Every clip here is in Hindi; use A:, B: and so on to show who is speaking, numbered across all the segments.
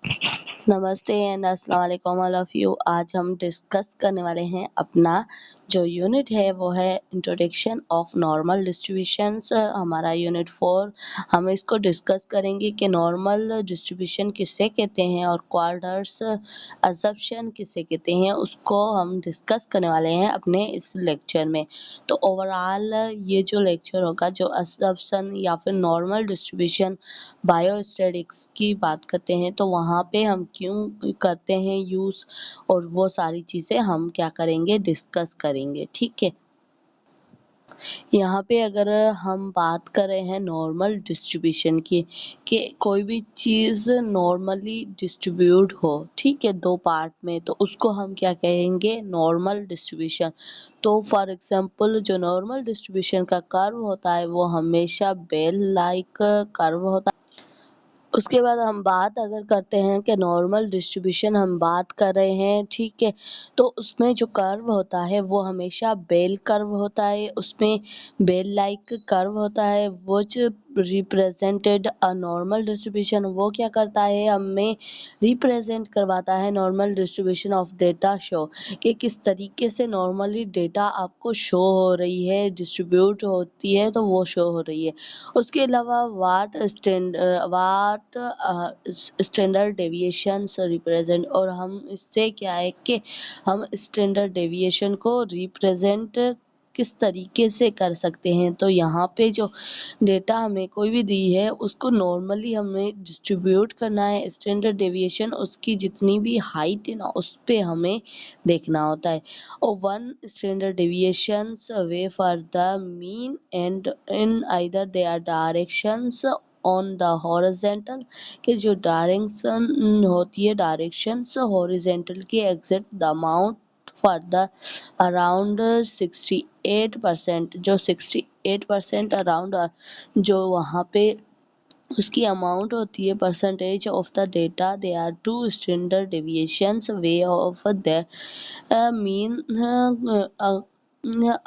A: नमस्ते एंड अस्सलाम वालेकुम ऑल ऑफ यू। आज हम डिस्कस करने वाले हैं अपना जो यूनिट है वो है इंट्रोडक्शन ऑफ नॉर्मल डिस्ट्रीब्यूशंस। हमारा यूनिट 4 हम इसको डिस्कस करेंगे कि नॉर्मल डिस्ट्रीब्यूशन किसे कहते हैं और क्वाड्रेट्स अजम्पशन किसे कहते हैं, उसको हम डिस्कस करने वाले हैं अपने इस लेक्चर में। तो ओवरऑल ये जो लेक्चर होगा जो अजम्पशन या फिर नॉर्मल डिस्ट्रीब्यूशन बायोस्टैटिक्स की बात करते हैं तो वहाँ पे हम क्यों करते हैं यूज़ और वो सारी चीज़ें हम क्या करेंगे डिस्कस करेंगे, ठीक है। यहाँ पे अगर हम बात कर रहे हैं नॉर्मल डिस्ट्रीब्यूशन की कि कोई भी चीज़ नॉर्मली डिस्ट्रीब्यूट हो, ठीक है, दो पार्ट में, तो उसको हम क्या कहेंगे नॉर्मल डिस्ट्रीब्यूशन। तो फॉर एग्जांपल जो नॉर्मल डिस्ट्रीब्यूशन का कर्व होता है वो हमेशा बेल लाइक कर्व होता है। उसके बाद हम बात अगर करते हैं कि नॉर्मल डिस्ट्रीब्यूशन हम बात कर रहे हैं, ठीक है, तो उसमें जो कर्व होता है वो हमेशा बेल कर्व होता है, उसमें बेल लाइक कर्व होता है। वो जो रिप्रेजेंटेड अ नॉर्मल डिस्ट्रीब्यूशन वो क्या करता है, हमें रिप्रेजेंट करवाता है normal distribution of data show कि किस तरीके से नॉर्मली डेटा आपको शो हो रही है, डिस्ट्रीब्यूट होती है तो वो शो हो रही है। उसके अलावा स्टैंडर्ड डेविएशंस रिप्रेजेंट, और हम इससे क्या है कि हम स्टैंडर्ड डेविएशन को रिप्रेजेंट किस तरीके से कर सकते हैं। तो यहाँ पे जो डेटा हमें कोई भी दी है उसको नॉर्मली हमें डिस्ट्रीब्यूट करना है। स्टैंडर्ड डेविएशन उसकी जितनी भी हाइट है ना उस पे हमें देखना होता है। और one standard deviations away for the mean and in either they are directions on the horizontal, कि जो डायरेक्शन होती है डायरेक्शंस हॉरिजेंटल की exact the amount for the around 68%, जो 68% अराउंड जो वहाँ पे उसकी अमाउंट होती है percentage of the data. They are two standard deviations way of the mean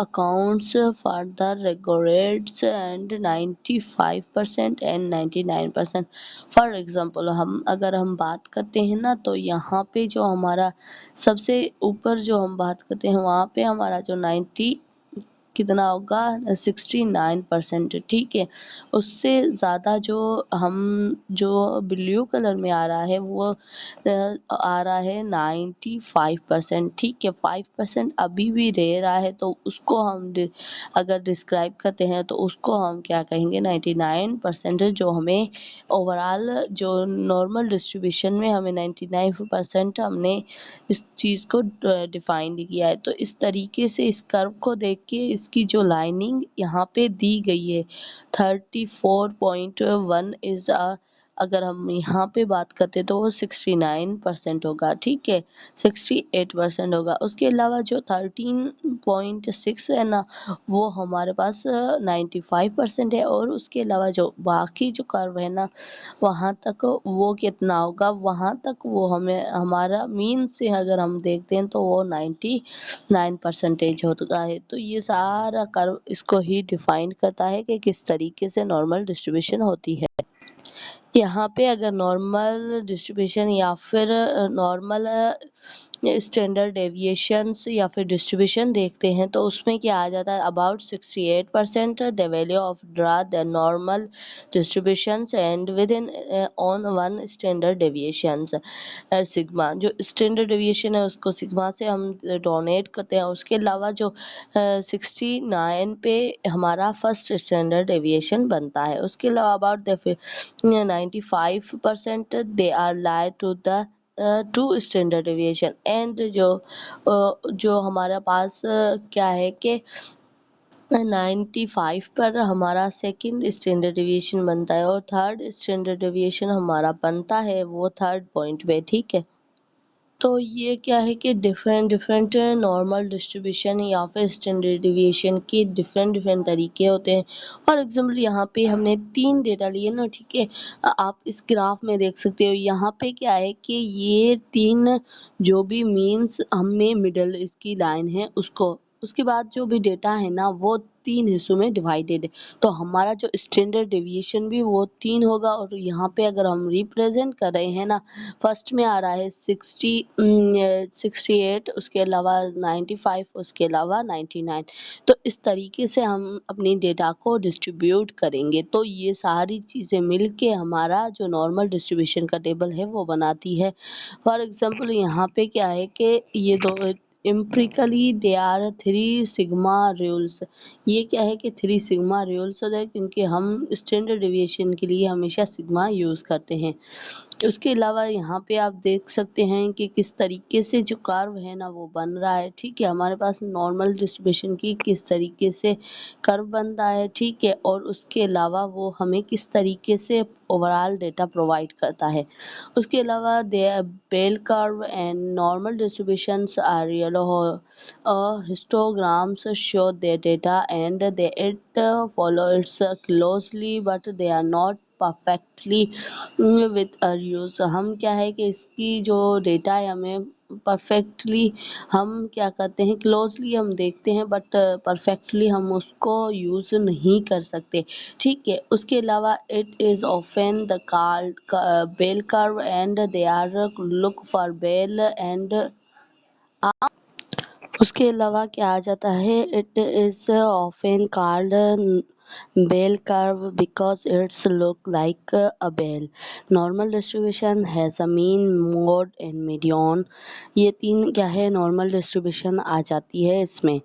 A: accounts for the regrets and 95% and 99%। For example अगर हम बात करते हैं ना तो यहाँ पे जो हमारा सबसे ऊपर जो हम बात करते हैं वहाँ पे हमारा जो 90 कितना होगा 69%, ठीक है। उससे ज़्यादा जो ब्लू कलर में आ रहा है वो आ रहा है 95%, ठीक है। 5% अभी भी रह रहा है तो उसको हम अगर डिस्क्राइब करते हैं तो उसको हम क्या कहेंगे 99%, जो हमें ओवरऑल जो नॉर्मल डिस्ट्रीब्यूशन में हमें 99% हमने इस चीज़ को डिफाइन किया है। तो इस तरीके से इस कर्व को देख के इसकी जो लाइनिंग यहाँ पे दी गई है 34.1 इज अगर हम यहाँ पे बात करते तो वो 69% होगा, ठीक है, 68% होगा। उसके अलावा जो 13.6 है ना वो हमारे पास 95% है, और उसके अलावा जो बाकी जो कर्व है ना वहाँ तक वो कितना होगा, वहाँ तक वो हमें हमारा मीन से अगर हम देखते हैं तो वो 99% होता है। तो ये सारा कर्व इसको ही डिफाइन करता है कि किस तरीके से नॉर्मल डिस्ट्रीब्यूशन होती है। यहाँ पे अगर नॉर्मल डिस्ट्रीब्यूशन या फिर नॉर्मल स्टैंडर्ड डेविएशंस या फिर डिस्ट्रीब्यूशन देखते हैं तो उसमें क्या आ जाता है about 68% the value of draw the normal distributions and with in on one standard deviations sigma. जो स्टैंडर्ड डेविएशन है उसको सिग्मा से हम डोनेट करते हैं। उसके अलावा जो 69 पे हमारा फर्स्ट स्टैंडर्ड डेविएशन बनता है। उसके अलावा about the 95% they are lied to the two standard deviation and जो हमारे पास क्या है कि 95 पर हमारा सेकंड स्टैंडर्ड डेविएशन बनता है और थर्ड स्टैंडर्ड डेविएशन हमारा बनता है वो थर्ड पॉइंट पे, ठीक है। तो ये क्या है कि डिफरेंट नॉर्मल डिस्ट्रीब्यूशन या फिर स्टैंडर्ड डेविएशन के डिफरेंट तरीके होते हैं। फॉर एग्जांपल यहाँ पे हमने 3 डेटा लिए ना, ठीक है, आप इस ग्राफ में देख सकते हो। यहाँ पे क्या है कि ये 3 जो भी मीन्स हमें मिडल इसकी लाइन है उसको उसके बाद जो भी डेटा है ना वो 3 हिस्सों में डिवाइडेड है। तो हमारा जो स्टैंडर्ड डेविएशन भी वो 3 होगा और यहाँ पे अगर हम रिप्रेजेंट कर रहे हैं ना, फर्स्ट में आ रहा है 68, उसके अलावा 95, उसके अलावा 99। तो इस तरीके से हम अपनी डेटा को डिस्ट्रीब्यूट करेंगे। तो ये सारी चीज़ें मिलके हमारा जो नॉर्मल डिस्ट्रीब्यूशन का टेबल है वो बनाती है। फॉर एग्जाम्पल यहाँ पे क्या है कि ये दो empirically they are 3 sigma rules. ये क्या है कि 3 सिग्मा रूल्स होता है क्योंकि हम स्टैंडर्ड डेविएशन के लिए हमेशा सिग्मा यूज़ करते हैं। उसके अलावा यहाँ पे आप देख सकते हैं कि किस तरीके से जो कर्व है ना वो बन रहा है, ठीक है। हमारे पास नॉर्मल डिस्ट्रीब्यूशन की किस तरीके से कर्व बनता है, ठीक है, और उसके अलावा वो हमें किस तरीके से ओवरऑल डेटा प्रोवाइड करता है। उसके अलावा bell curve and normal distributions are real histograms show their data and it follows closely but they are not perfectly with use. हम क्या है कि इसकी जो डेटा है हमें परफेक्टली हम क्या करते हैं, क्लोजली हम देखते हैं बट परफेक्टली हम उसको यूज़ नहीं कर सकते, ठीक है। उसके अलावा it is often the called bell curve and they are look for bell and उसके अलावा क्या आ जाता है, it is often called bell curve because it's look like a bell. Normal distribution has a mean, mode and median. ये 3 क्या है, नॉर्मल डिस्ट्रीब्यूशन आ जाती है इसमें।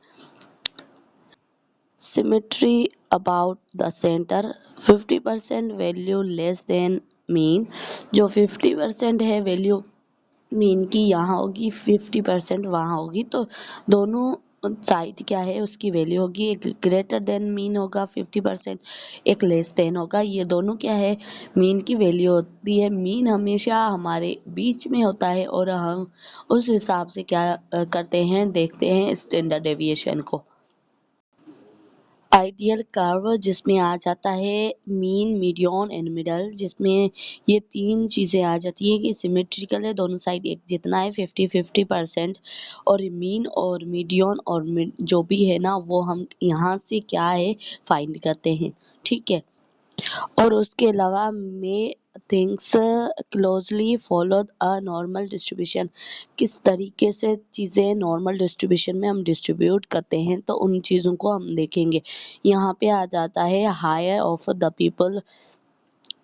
A: Symmetry about the centre, 50% value less than mean. जो 50% है वैल्यू मीन की यहाँ होगी, 50% वहाँ होगी। तो दोनों साइड क्या है उसकी वैल्यू होगी, एक ग्रेटर देन मीन होगा 50%, एक लेस देन होगा। ये दोनों क्या है, मीन की वैल्यू होती है। मीन हमेशा हमारे बीच में होता है और हम उस हिसाब से क्या करते हैं, देखते हैं स्टैंडर्ड डेविएशन को। आइडियल कर्व जिसमें आ जाता है मीन, मीडियन एंड मिडल, जिसमें ये 3 चीज़ें आ जाती है कि सिमेट्रिकल है, दोनों साइड एक जितना है 50-50%, और मीन और मीडियन और जो भी है ना वो हम यहाँ से क्या है फाइंड करते हैं, ठीक है। और उसके अलावा may things closely follow a normal distribution, किस तरीके से चीज़ें नॉर्मल डिस्ट्रीब्यूशन में हम डिस्ट्रीब्यूट करते हैं तो उन चीज़ों को हम देखेंगे। यहाँ पे आ जाता है हायर ऑफ द पीपल,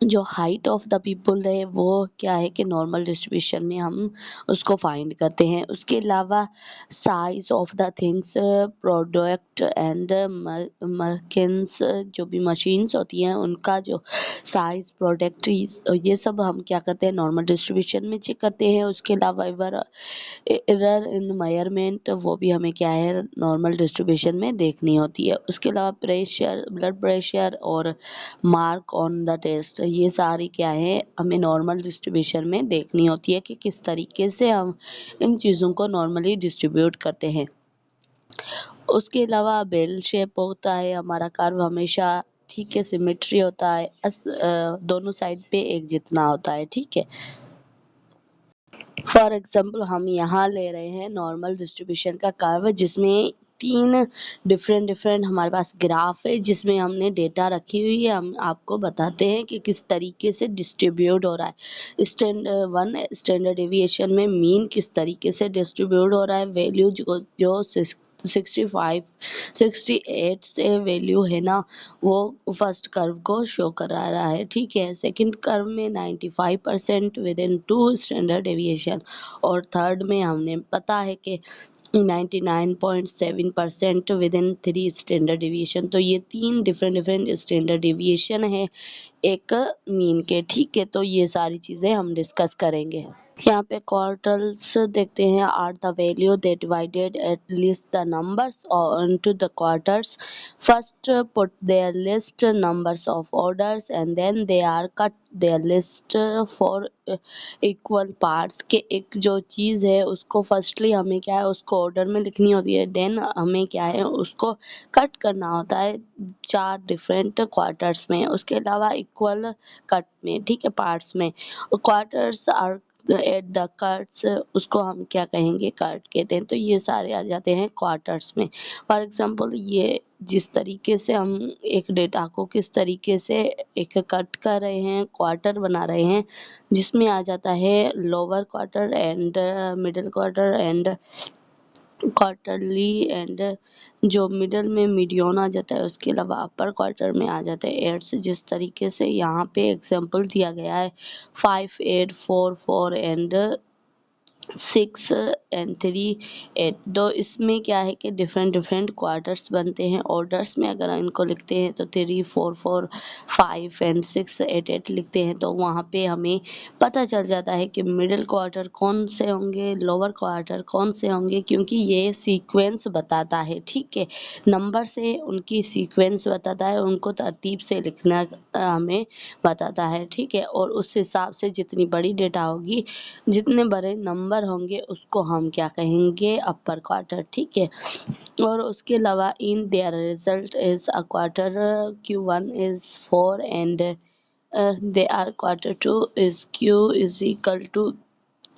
A: जो हाइट ऑफ द पीपल है वो क्या है कि नॉर्मल डिस्ट्रीब्यूशन में हम उसको फाइंड करते हैं। उसके अलावा size of the things, product and machines, जो भी मशीन्स होती हैं उनका जो साइज, प्रोडक्ट, ये सब हम क्या करते हैं नॉर्मल डिस्ट्रीब्यूशन में चेक करते हैं। उसके अलावा एरर इन मेजरमेंट, वो भी हमें क्या है नॉर्मल डिस्ट्रीब्यूशन में देखनी होती है। उसके अलावा प्रेशर, ब्लड प्रेशर और मार्क ऑन द टेस्ट, ये सारी क्या है हमें नॉर्मल डिस्ट्रीब्यूशन में देखनी होती है कि किस तरीके से हम इन चीज़ों को नॉर्मली डिस्ट्रीब्यूट करते हैं। उसके अलावा बेल शेप होता है हमारा कर्व हमेशा, ठीक है। सिमेट्री होता है, दोनों साइड पे एक जितना होता है, ठीक है। फॉर एग्जाम्पल हम यहाँ ले रहे हैं नॉर्मल डिस्ट्रीब्यूशन का कर्व जिसमें 3 डिफरेंट हमारे पास ग्राफ है जिसमें हमने डेटा रखी हुई है। हम आपको बताते हैं कि किस तरीके से डिस्ट्रीब्यूट हो रहा है। स्टैंडर्ड डेविएशन में मीन किस तरीके से डिस्ट्रीब्यूट हो रहा है, वैल्यू जो 65 68 से वैल्यू है ना वो फर्स्ट कर्व को शो करा रहा है, ठीक है। सेकंड कर्व में 95% विद इन 2 स्टैंडर्ड डेविएशन, और थर्ड में हमने पता है कि 99.7% विद इन 3 स्टैंडर्ड डेविएशन। तो ये 3 डिफरेंट स्टैंडर्ड डेविएशन है एक मीन के, ठीक है। तो ये सारी चीज़ें हम डिस्कस करेंगे। यहाँ पे क्वार्टल्स देखते हैं, are the value they divided at least the numbers into the quarters. First put their list numbers of orders and then they are cut their list for equal parts, के एक जो चीज़ है उसको फर्स्टली हमें क्या है उसको ऑर्डर में लिखनी होती है, देन हमें क्या है उसको कट करना होता है 4 डिफरेंट क्वार्टर्स में, उसके अलावा इक्वल कट में, ठीक है, पार्ट्स में। Quarters are at the cuts, उसको हम क्या कहेंगे, कट कहते हैं। तो ये सारे आ जाते हैं क्वार्टर्स में। फॉर एग्जांपल ये जिस तरीके से हम एक डेटा को किस तरीके से एक कट कर रहे हैं, क्वार्टर बना रहे हैं, जिसमें आ जाता है lower quarter and middle quarter and quarterly and जो मिडल में मीडियन आ जाता है, उसके अलावा अपर क्वार्टर में आ जाता है एड्स। जिस तरीके से यहाँ पे एग्जांपल दिया गया है 5, 8, 4, 4 एंड 6 एंड 3, 8। तो इसमें क्या है कि डिफरेंट क्वार्टर्स बनते हैं। ऑर्डर्स में अगर इनको लिखते हैं तो 3, 4, 4, 5 एंड 6, 8, 8 लिखते हैं, तो वहाँ पे हमें पता चल जाता है कि मिडिल क्वार्टर कौन से होंगे, लोअर क्वार्टर कौन से होंगे, क्योंकि ये सीक्वेंस बताता है। ठीक है, नंबर से उनकी सीक्वेंस बताता है, उनको तरतीब से लिखना हमें बताता है। ठीक है, और उस हिसाब से जितनी बड़ी डेटा होगी, जितने बड़े नंबर होंगे, उसको हम क्या कहेंगे, अपर क्वार्टर। ठीक है, और उसके अलावा in their result is a quarter Q1 is 4 and they are quarter 2 is Q is equal to,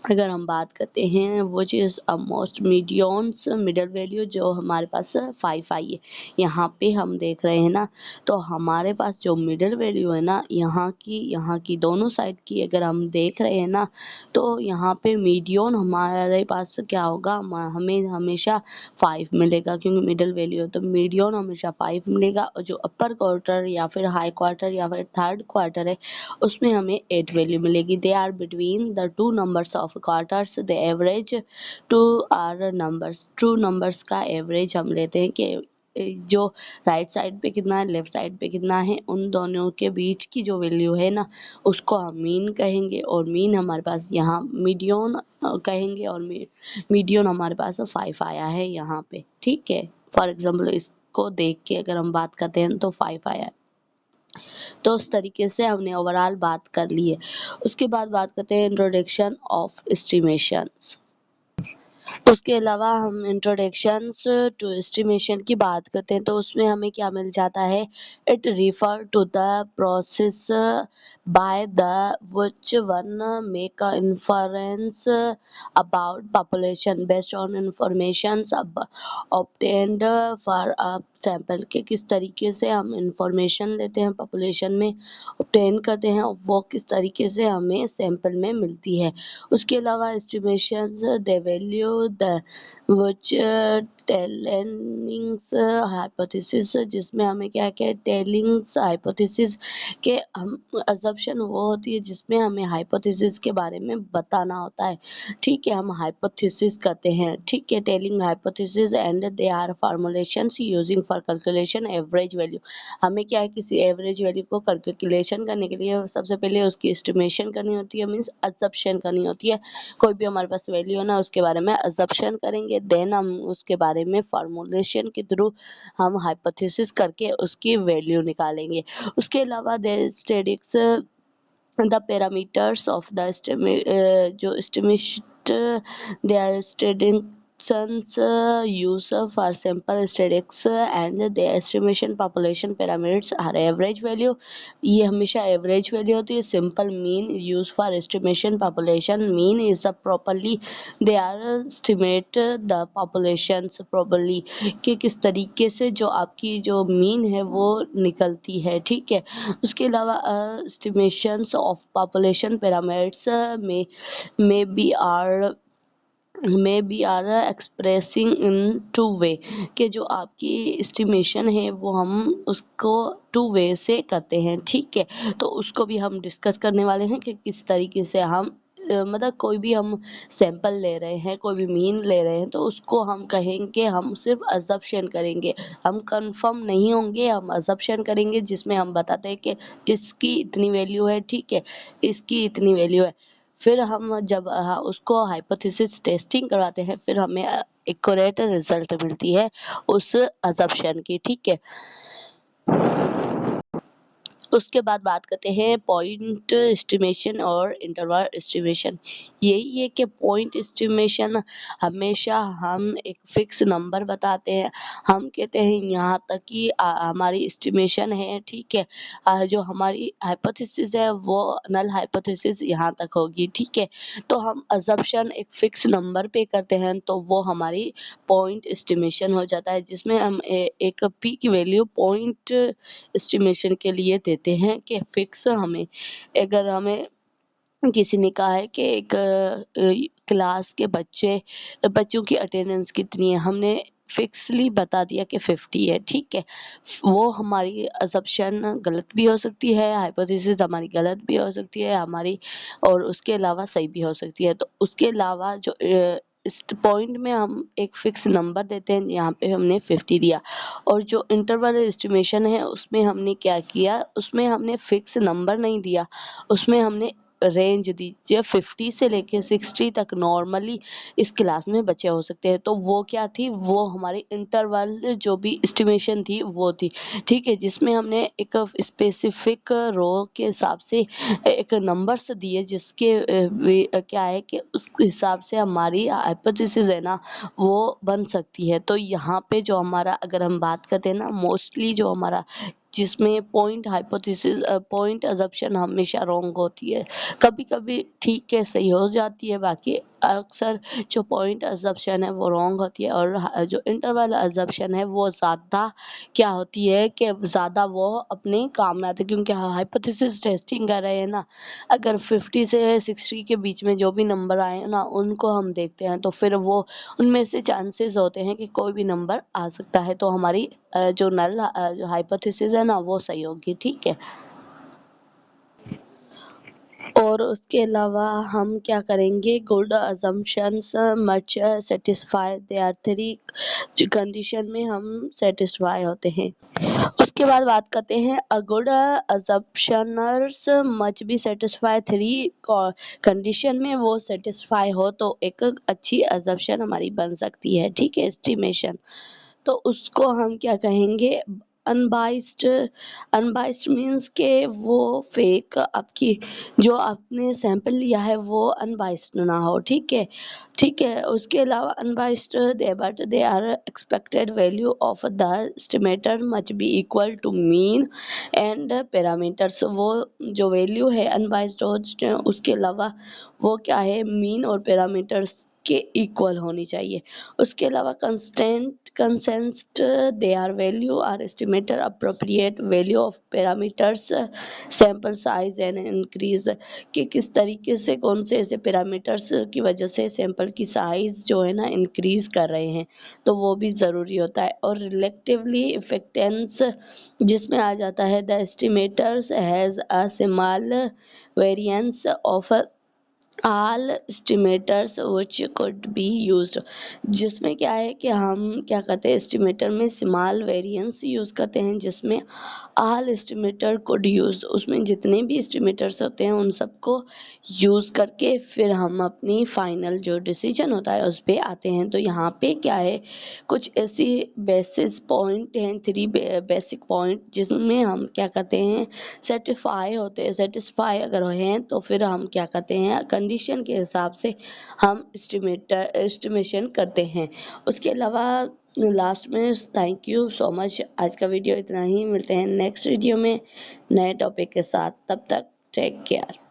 A: अगर हम बात करते हैं वो चीज़ मोस्ट मीडियंस मिडल वैल्यू जो हमारे पास 5 आई है, यहाँ पे हम देख रहे हैं ना, तो हमारे पास जो मिडल वैल्यू है ना, यहाँ की दोनों साइड की अगर हम देख रहे हैं ना, तो यहाँ पे मीडियन हमारे पास क्या होगा, हमें हमेशा 5 मिलेगा, क्योंकि मिडल वैल्यू है तो मीडियन हमेशा 5 मिलेगा। और जो अपर क्वार्टर या फिर हाई क्वार्टर या फिर थर्ड क्वार्टर है, उसमें हमें 8 वैल्यू मिलेगी। They are between the two numbers of quarters, the average two are numbers. True numbers का एवरेज हम लेते हैं कि जो राइट साइड पे कितना है, लेफ्ट साइड पे कितना है, उन दोनों के बीच की जो वैल्यू है ना, उसको हम मीन कहेंगे। और मीन हमारे पास यहाँ मीडियन कहेंगे, और मीडियन हमारे पास 5 आया है यहाँ पे। ठीक है, फॉर एग्जाम्पल इसको देख के अगर हम बात करते हैं तो 5 आया है। तो उस तरीके से हमने ओवरऑल बात कर ली है। उसके बाद बात करते हैं इंट्रोडक्शन ऑफ एस्टिमेशंस। उसके अलावा हम इंट्रोडक्शंस टू एस्टिमेशन की बात करते हैं, तो उसमें हमें क्या मिल जाता है, it refer to the process by the which one make a inference about population based on information obtained for a sample, के किस तरीके से हम इंफॉर्मेशन लेते हैं पॉपुलेशन में, ऑब्टेन करते हैं, और वो किस तरीके से हमें सैंपल में मिलती है। उसके अलावा estimations the value the which tellings hypothesis, जिसमें हमें क्या क्या टेलिंग्स हाइपोथेसिस के हम अजम्पशन वो होती है जिसमें हमें हाइपोथेसिस के बारे में बताना होता है। ठीक है, हम हाइपोथेसिस करते हैं। ठीक है, telling hypothesis and they are formulations using for calculation average value. हमें क्या है, किसी एवरेज वैल्यू को कैलकुलेशन करने के लिए सबसे पहले उसकी एस्टिमेशन करनी होती है, मीन्स अजम्पशन करनी होती है। कोई भी हमारे पास वैल्यू है ना, उसके बारे में अजम्पशन करेंगे, देन हम उसके बारे में फॉर्मुलेशन के थ्रू हम हाइपोथेसिस करके उसकी वैल्यू निकालेंगे। उसके अलावा their statistics the parameters of the जो estimate they are estimations use for sample statistics and the estimation population parameters are average value। ये हमेशा average value होती है। simple mean use for estimation population mean is a properly they are estimate the populations properly, कि किस तरीके से जो आपकी जो मीन है वो निकलती है। ठीक है, उसके अलावा एस्टिमेशंस ऑफ पॉपुलेशन पिरामिड्स में be are expressing in two way, कि जो आपकी एस्टिमेशन है वो हम उसको 2 वे से करते हैं। ठीक है, तो उसको भी हम डिस्कस करने वाले हैं कि किस तरीके से हम मतलब कोई भी हम सैंपल ले रहे हैं, कोई भी मीन ले रहे हैं, तो उसको हम कहेंगे, हम सिर्फ अजम्पशन करेंगे, हम कंफर्म नहीं होंगे, हम अजम्पशन करेंगे, जिसमें हम बताते हैं कि इसकी इतनी वैल्यू है। ठीक है, इसकी इतनी वैल्यू है। फिर हम जब उसको हाइपोथेसिस टेस्टिंग करवाते हैं, फिर हमें एक्यूरेट रिजल्ट मिलती है उस अजम्पशन की। ठीक है, उसके बाद बात करते हैं पॉइंट एस्टिमेशन और इंटरवल एस्टिमेशन। यही है कि पॉइंट एस्टिमेशन हमेशा हम एक फिक्स नंबर बताते हैं, हम कहते हैं यहाँ तक कि हमारी एस्टिमेशन है, ठीक है, जो हमारी हाइपोथेसिस है वो नल हाइपोथेसिस यहाँ तक होगी, ठीक है। तो हम अजम्पशन एक फिक्स नंबर पे करते हैं तो वो हमारी पॉइंट एस्टिमेशन हो जाता है, जिसमें हम एक पी की वैल्यू पॉइंट एस्टिमेशन के लिए देते हैं कि फिक्स हमें, अगर हमें किसी ने कहा है कि एक क्लास के बच्चों की अटेंडेंस कितनी है, हमने फिक्सली बता दिया कि 50 है, ठीक है। वो हमारी असम्पशन गलत भी हो सकती है, हाइपोथेसिस हमारी गलत भी हो सकती है हमारी, और उसके अलावा सही भी हो सकती है। तो उसके अलावा जो इस पॉइंट में हम एक फिक्स नंबर देते हैं, यहाँ पे हमने 50 दिया। और जो इंटरवल एस्टिमेशन है उसमें हमने क्या किया, उसमें हमने फिक्स नंबर नहीं दिया, उसमें हमने रेंज दी, जो 50 से लेके 60 तक नॉर्मली इस क्लास में बच्चे हो सकते हैं। तो वो क्या थी, वो हमारी इंटरवल जो भी एस्टिमेशन थी वो थी, ठीक है, जिसमें हमने एक स्पेसिफिक रो के हिसाब से एक नंबर्स दिए, जिसके क्या है कि उस हिसाब से हमारी हाइपोथेसिस है ना वो बन सकती है। तो यहाँ पे जो हमारा, अगर हम बात करते हैं ना, मोस्टली जो हमारा जिसमें पॉइंट हाइपोथेसिस पॉइंट अजम्पशन हमेशा रॉन्ग होती है, कभी कभी ठीक है सही हो जाती है, बाकी अक्सर जो पॉइंट अजम्पशन है वो रॉन्ग होती है। और जो इंटरवल अजम्पशन है वो ज़्यादा क्या होती है कि ज़्यादा वो अपने काम में आते हैं, क्योंकि हाइपोथेसिस टेस्टिंग कर रहे हैं ना, अगर 50 से 60 के बीच में जो भी नंबर आए ना उनको हम देखते हैं, तो फिर वो उनमें से चांसेस होते हैं कि कोई भी नंबर आ सकता है, तो हमारी जो नल हाइपोथेसिस है ना वो सही होगी, ठीक है। और उसके अलावा हम क्या करेंगे, good assumptions much satisfy their three condition में हम सेटिस्फाई होते हैं। उसके बाद बात करते हैं a good assumptions must be satisfy three condition में वो सेटिस्फाई हो तो एक अच्छी असम्पशन हमारी बन सकती है, ठीक है, एस्टिमेशन। तो उसको हम क्या कहेंगे, अनबाइस्ड। अनबाइस्ड मीन्स के वो फेक, आपकी जो आपने सैंपल लिया है वो अनबाइस्ड ना हो, ठीक है, ठीक है। उसके अलावा unbiased they, but they are expected value of the estimator much be equal to mean and parameters. वो जो वैल्यू है अनबाइस्ड हो, उसके अलावा वो क्या है, मीन और पैरामीटर्स के इक्वल होनी चाहिए। उसके अलावा consent they are value are estimator appropriate value of parameters sample size and increase, कि किस तरीके से कौन से ऐसे पैरामीटर्स की वजह से सैंपल की साइज जो है ना इंक्रीज कर रहे हैं, तो वो भी ज़रूरी होता है। और रिलेटिवली इफेक्टेंस जिसमें आ जाता है the estimators has a small variance of all estimators which could be used, जिसमें क्या है कि हम क्या करते हैं, एस्टिमेटर में स्मॉल वेरिएंस यूज़ करते हैं, जिसमें ऑल एस्टिमेटर कुड यूज, उसमें जितने भी एस्टिमेटर्स होते हैं उन सबको यूज़ करके फिर हम अपनी फाइनल जो डिसीजन होता है उस पर आते हैं। तो यहाँ पे क्या है, कुछ ऐसी बेसिस पॉइंट हैं, थ्री बेसिक पॉइंट, जिसमें हम क्या करते हैं, सेटिस्फाई होते हैं। सेटिस्फाई अगर हैं तो फिर हम क्या करते हैं, कंडीशन के हिसाब से हम एस्टिमेशन करते हैं। उसके अलावा लास्ट में थैंक यू सो मच। आज का वीडियो इतना ही, मिलते हैं नेक्स्ट वीडियो में नए टॉपिक के साथ, तब तक टेक केयर।